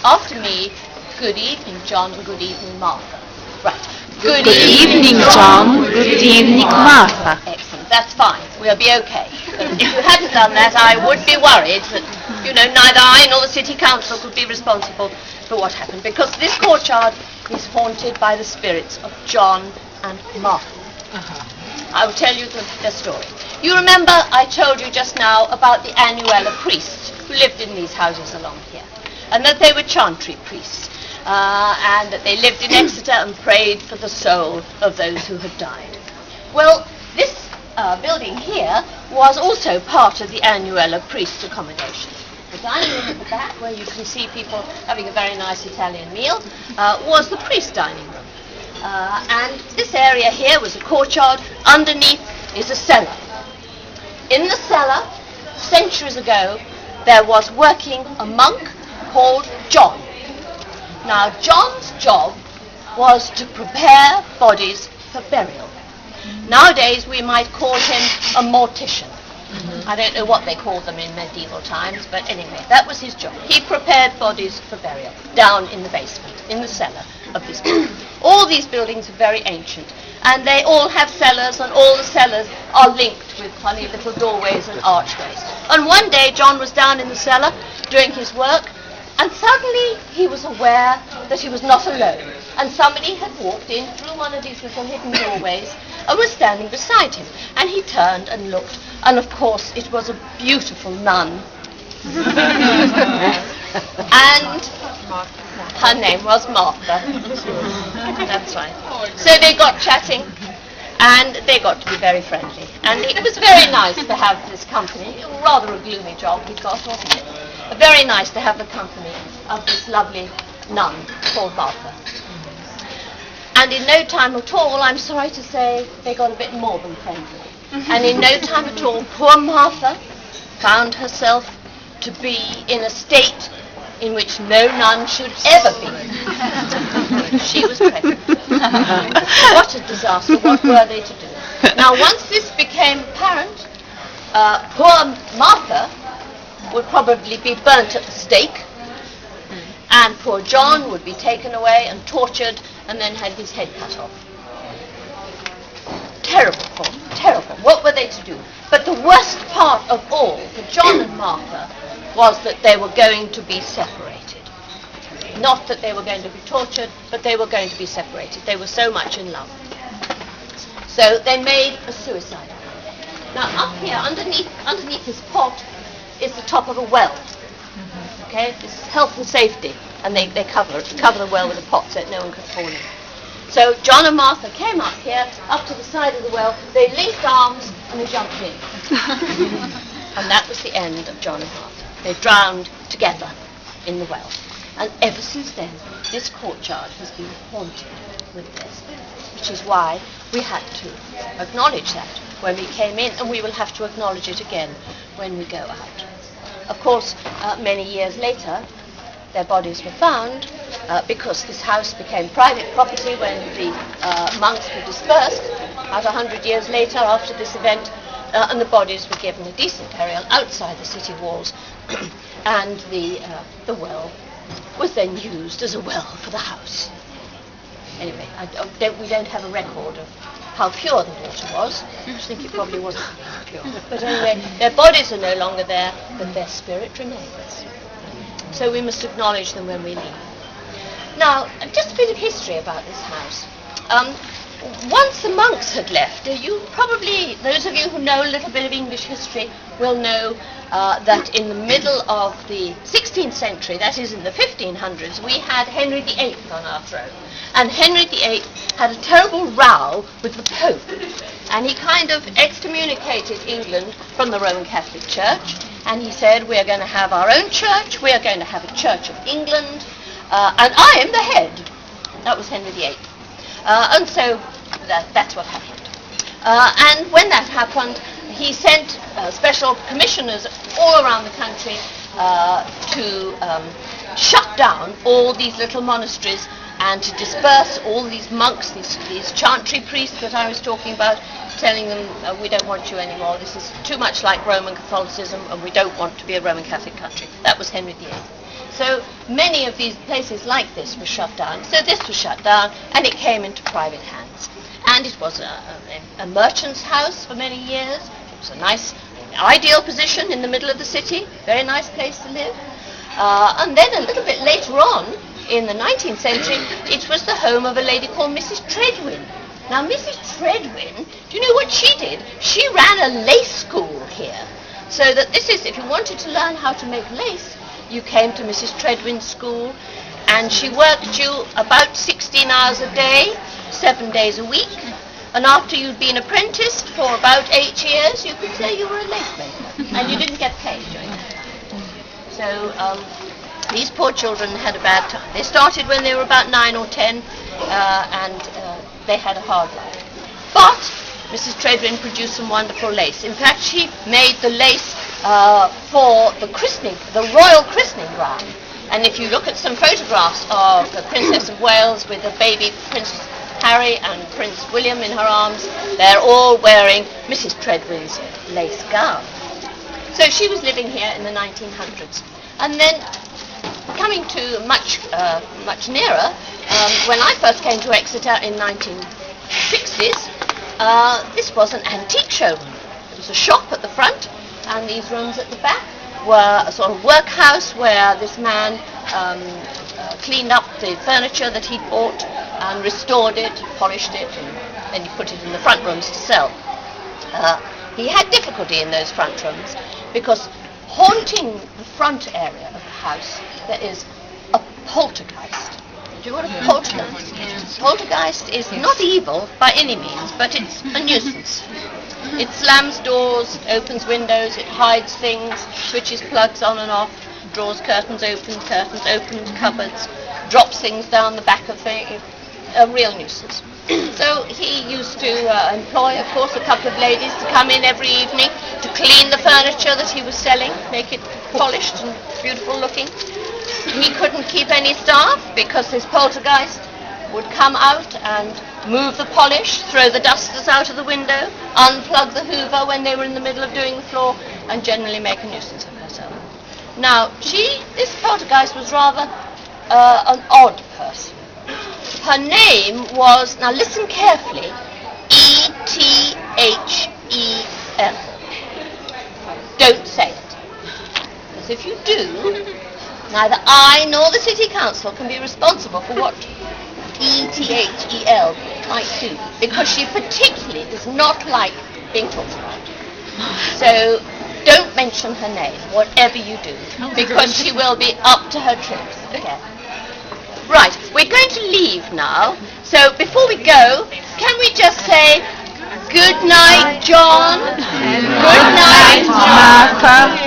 After me, good evening, John, and good evening, Martha. Right. Good evening, John. Good evening, Martha. Excellent. That's fine. We'll be okay. If you hadn't done that, I would be worried that, neither I nor the city council could be responsible for what happened, because this courtyard is haunted by the spirits of John and Martha. I will tell you their story. You remember I told you just now about the Annuella priests who lived in these houses along here, and that they were chantry priests, and that they lived in Exeter and prayed for the soul of those who had died. Well, this building here was also part of the Annuella priests' accommodation. The dining room at the back, where you can see people having a very nice Italian meal, was the priest dining room. And this area here was a courtyard. Underneath is a cellar. In the cellar, centuries ago, there was working a monk called John. Now, John's job was to prepare bodies for burial. Nowadays, we might call him a mortician. I don't know what they called them in medieval times, but anyway, that was his job. He prepared bodies for burial down in the basement, in the cellar of this building. All these buildings are very ancient, and they all have cellars, and all the cellars are linked with funny little doorways and archways. And one day, John was down in the cellar doing his work, and suddenly he was aware that he was not alone, and somebody had walked in through one of these little hidden doorways and was standing beside him. And he turned and looked, and of course it was a beautiful nun. And her name was Martha. That's right. So they got chatting, and they got to be very friendly. And it was very nice to have this company. Rather a gloomy job he got, wasn't it? Very nice to have the company of this lovely nun called Martha. And in no time at all, I'm sorry to say, they got a bit more than friendly. And in no time at all, poor Martha found herself to be in a state in which no nun should ever be. She was pregnant. What a disaster. What were they to do? Now, once this became apparent, poor Martha would probably be burnt at the stake, and poor John would be taken away and tortured and then had his head cut off. Terrible, Paul, terrible. What were they to do? But the worst part of all for John and Martha was that they were going to be separated. Not that they were going to be tortured, but they were going to be separated. They were so much in love. So they made a suicide. Now up here, underneath this pot, is the top of a well. Okay, this is health and safety, and they cover the well with a pot so that no one could fall in. So John and Martha came up here, up to the side of the well. They linked arms and they jumped in, and that was the end of John and Martha. They drowned together in the well, and ever since then, this courtyard has been haunted with their spirits, which is why we had to acknowledge that when we came in, and we will have to acknowledge it again when we go out. Of course, many years later, their bodies were found because this house became private property when the monks were dispersed, about 100 years later after this event, and the bodies were given a decent burial outside the city walls, and the well was then used as a well for the house. Anyway, we don't have a record of how pure the water was. I think it probably wasn't pure. But anyway, their bodies are no longer there, but their spirit remains. So we must acknowledge them when we leave. Now, just a bit of history about this house. Once the monks had left, you probably, those of you who know a little bit of English history, will know that in the middle of the 16th century, that is in the 1500s, we had Henry VIII on our throne. And Henry VIII had a terrible row with the Pope, and he kind of excommunicated England from the Roman Catholic Church, and he said, we are going to have our own church, we are going to have a Church of England, and I am the head. That was Henry VIII. And so that's what happened. And when that happened, he sent special commissioners all around the country to shut down all these little monasteries and to disperse all these monks, these chantry priests that I was talking about, telling them, we don't want you anymore, this is too much like Roman Catholicism, and we don't want to be a Roman Catholic country. That was Henry VIII. So many of these places like this were shut down. So this was shut down, and it came into private hands. And it was a merchant's house for many years. It was a nice, ideal position in the middle of the city, very nice place to live. And then a little bit later on, in the 19th century, it was the home of a lady called Mrs. Tredwin. Now, Mrs. Tredwin, do you know what she did? She ran a lace school here. So that this is, if you wanted to learn how to make lace, you came to Mrs. Tredwin's school, and she worked you about 16 hours a day, 7 days a week. And after you'd been apprenticed for about 8 years, you could say you were a lace maker, and you didn't get paid during that time. So these poor children had a bad time. They started when they were about 9 or 10, and they had a hard life. But Mrs. Tredwin produced some wonderful lace. In fact, she made the lace for the christening, the royal christening ground. And if you look at some photographs of the Princess of Wales with the baby Prince Harry and Prince William in her arms, they're all wearing Mrs. Tredwin's lace gown. So she was living here in the 1900s. And then coming to much nearer, when I first came to Exeter in 1960s, this was an antique showroom. There was a shop at the front, and these rooms at the back were a sort of workhouse where this man cleaned up the furniture that he'd bought and restored it, polished it, and then he put it in the front rooms to sell. He had difficulty in those front rooms because haunting the front area of the house there is a poltergeist. Do you know what a poltergeist is? Poltergeist is not evil by any means, but it's a nuisance. It slams doors, opens windows, it hides things, switches plugs on and off, draws curtains open, cupboards, drops things down the back of things. A real nuisance. So he used to employ, of course, a couple of ladies to come in every evening to clean the furniture that he was selling, make it polished and beautiful looking. He couldn't keep any staff because his poltergeist would come out and move the polish, throw the dusters out of the window, unplug the hoover when they were in the middle of doing the floor, and generally make a nuisance of herself. Now, this poltergeist was rather an odd person. Her name was, now listen carefully, Ethel. Don't say it. Because if you do, neither I nor the City Council can be responsible for what Ethel might do, because she particularly does not like being talked about. So don't mention her name, whatever you do, because she will be up to her tricks. Okay. Right, we're going to leave now. So before we go, can we just say good night, John? Good night, Martha.